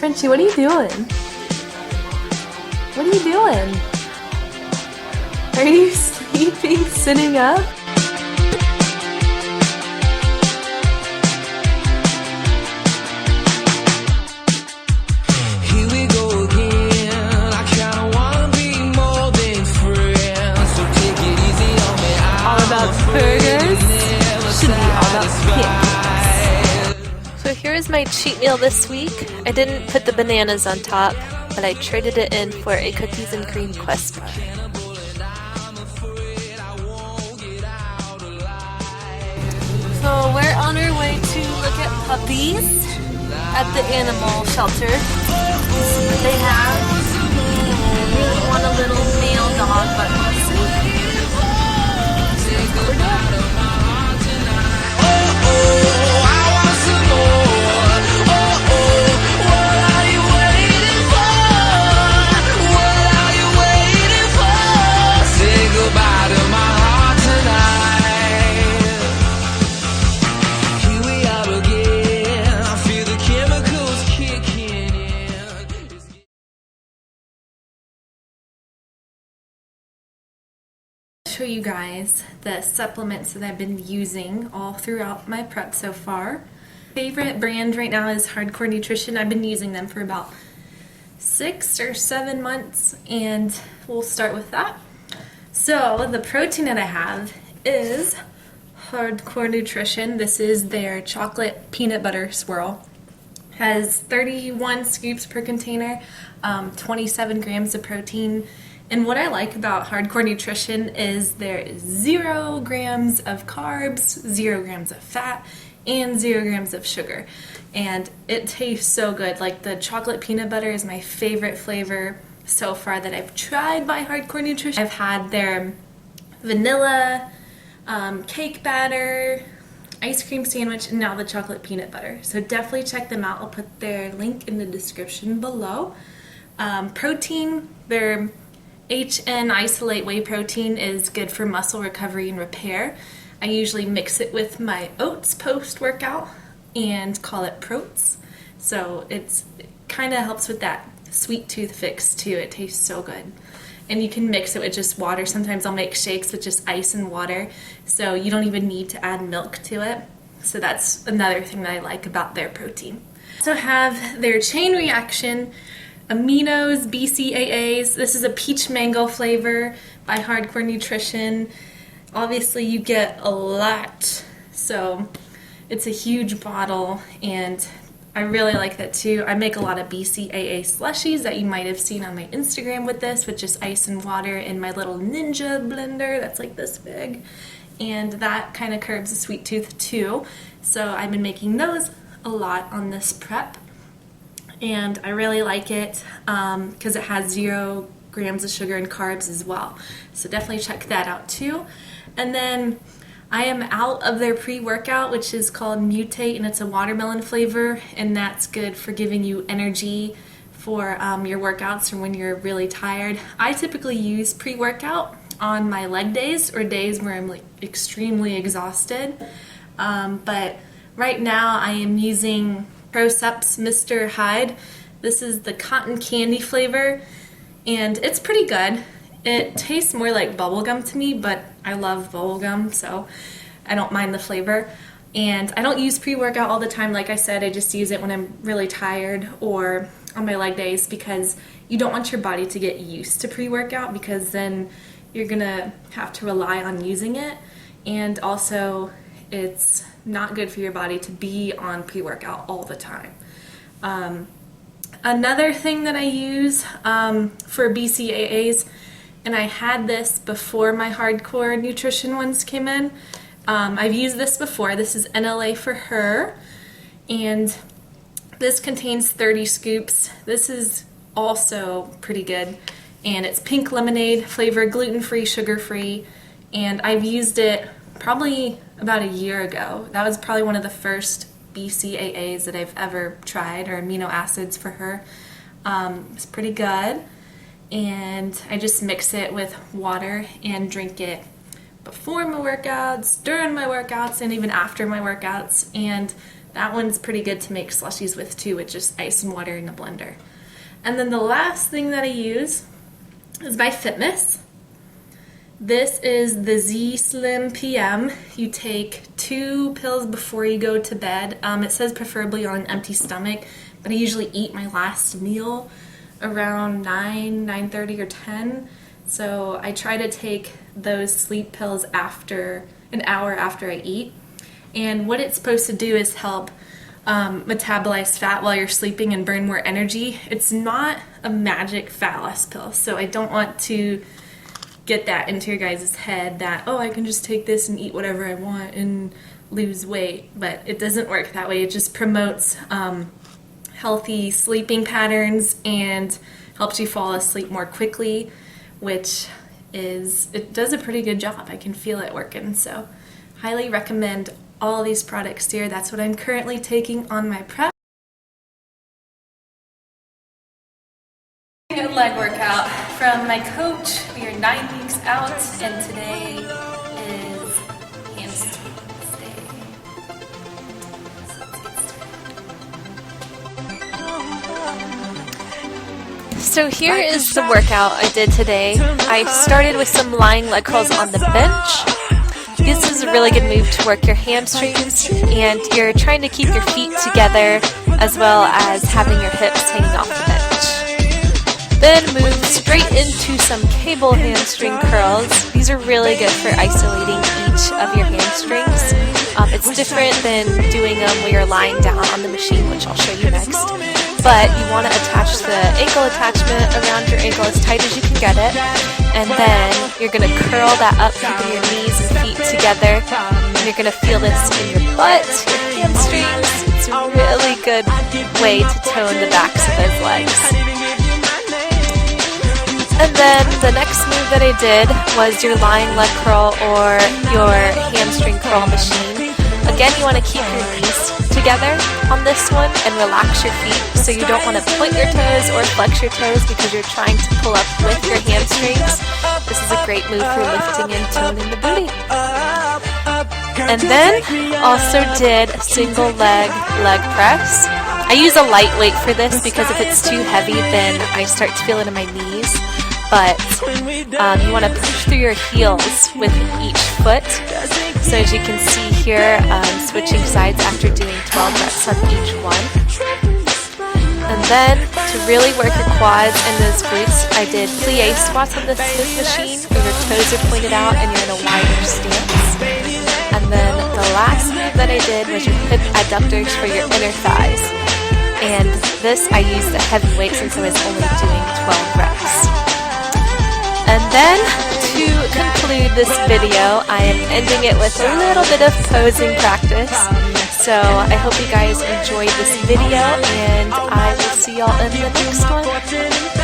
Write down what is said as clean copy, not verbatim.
Frenchie, what are you doing? What are you doing? Are you sleeping, sitting up? Here we go again. I kinda wanna be more than friends, so take it easy on me. All about burgers? Should be all about pancakes. So here's my cheat meal this week. I didn't put the bananas on top, but I traded it in for a cookies and cream Quest bar. So we're on our way to look at puppies at the animal shelter. See what they have. I really want a little male dog, but we'll see. That's what we're doing. Show you guys the supplements that I've been using all throughout my prep so far. Favorite brand right now is Hardcore Nutrition. I've been using them for about 6 or 7 months, and we'll start with that. So the protein that I have is Hardcore Nutrition. This is their chocolate peanut butter swirl. Has 31 scoops per container, 27 grams of protein. And what I like about Hardcore Nutrition is there is 0 grams of carbs, 0 grams of fat, and 0 grams of sugar. And it tastes so good. Like, the chocolate peanut butter is my favorite flavor so far that I've tried by Hardcore Nutrition. I've had their vanilla, cake batter, ice cream sandwich, and now the chocolate peanut butter. So definitely check them out. I'll put their link in the description below. Protein, their HN Isolate Whey Protein is good for muscle recovery and repair. I usually mix it with my oats post-workout and call it Proats. So it kind of helps with that sweet tooth fix too. It tastes so good. And you can mix it with just water. Sometimes I'll make shakes with just ice and water, so you don't even need to add milk to it. So that's another thing that I like about their protein. I also have their Chain Reaction Aminos BCAAs. This is a peach mango flavor by Hardcore Nutrition. Obviously you get a lot, so it's a huge bottle, and I really like that too. I make a lot of BCAA slushies that you might have seen on my Instagram with this, with just ice and water in my little Ninja blender that's like this big, and that kind of curbs the sweet tooth too. So I've been making those a lot on this prep, and I really like it because it has 0 grams of sugar and carbs as well. So definitely check that out too. And then I am out of their pre-workout, which is called Mutate, and it's a watermelon flavor, and that's good for giving you energy for your workouts or when you're really tired. I typically use pre-workout on my leg days or days where I'm like extremely exhausted. But right now I am using Proceps Mr. Hyde. This is the cotton candy flavor, and it's pretty good. It tastes more like bubblegum to me, but I love bubblegum, so I don't mind the flavor. And I don't use pre-workout all the time. Like I said, I just use it when I'm really tired or on my leg days, because you don't want your body to get used to pre-workout, because then you're gonna have to rely on using it. And also, it's not good for your body to be on pre-workout all the time. Another thing that I use for BCAAs, and I had this before my Hardcore Nutrition ones came in. I've used this before. This is NLA for Her, and this contains 30 scoops. This is also pretty good, and it's pink lemonade flavor, gluten-free, sugar-free, and I've used it probably about a year ago. That was probably one of the first BCAAs that I've ever tried, or amino acids for her. It's pretty good, and I just mix it with water and drink it before my workouts, during my workouts, and even after my workouts. And That one's pretty good to make slushies with too, with just ice and water in a blender. And then the last thing that I use is by Fitness. This is the Z Slim PM. You take 2 pills before you go to bed. It says preferably on an empty stomach, but I usually eat my last meal around 9:30 or 10. So I try to take those sleep pills after an hour after I eat. And what it's supposed to do is help metabolize fat while you're sleeping and burn more energy. It's not a magic fat loss pill, so I don't want to get that into your guys' head that, oh, I can just take this and eat whatever I want and lose weight. But it doesn't work that way. It just promotes healthy sleeping patterns and helps you fall asleep more quickly, which it does a pretty good job. I can feel it working. So highly recommend all these products here. That's what I'm currently taking on my prep. A leg workout from my coach. We are 9 weeks out, and today is hamstring day. So here is the workout I did today. I started with some lying leg curls on the bench. This is a really good move to work your hamstrings, and you're trying to keep your feet together as well as having your hips hanging off the bench. Then move straight into some cable hamstring curls. These are really good for isolating each of your hamstrings. It's different than doing them where you're lying down on the machine, which I'll show you next. But you want to attach the ankle attachment around your ankle as tight as you can get it. And then you're going to curl that up, keeping your knees and feet together. And you're going to feel this in your butt, your hamstrings. It's a really good way to tone the backs of those legs. And then the next move that I did was your lying leg curl or your hamstring curl machine. Again, you want to keep your knees together on this one and relax your feet, so you don't want to point your toes or flex your toes because you're trying to pull up with your hamstrings. This is a great move for lifting and toning the booty. And then also did a single leg press. I use a lightweight for this because if it's too heavy, then I start to feel it in my knees. But you want to push through your heels with each foot. So as you can see here, switching sides after doing 12 reps on each one. And then to really work your quads and those glutes, I did plie squats on this machine where your toes are pointed out and you're in a wider stance. And then the last move that I did was your hip adductors for your inner thighs. And this I used a heavy weight since I was only doing 12 reps. And then to conclude this video, I am ending it with a little bit of posing practice. So I hope you guys enjoyed this video, and I will see y'all in the next one.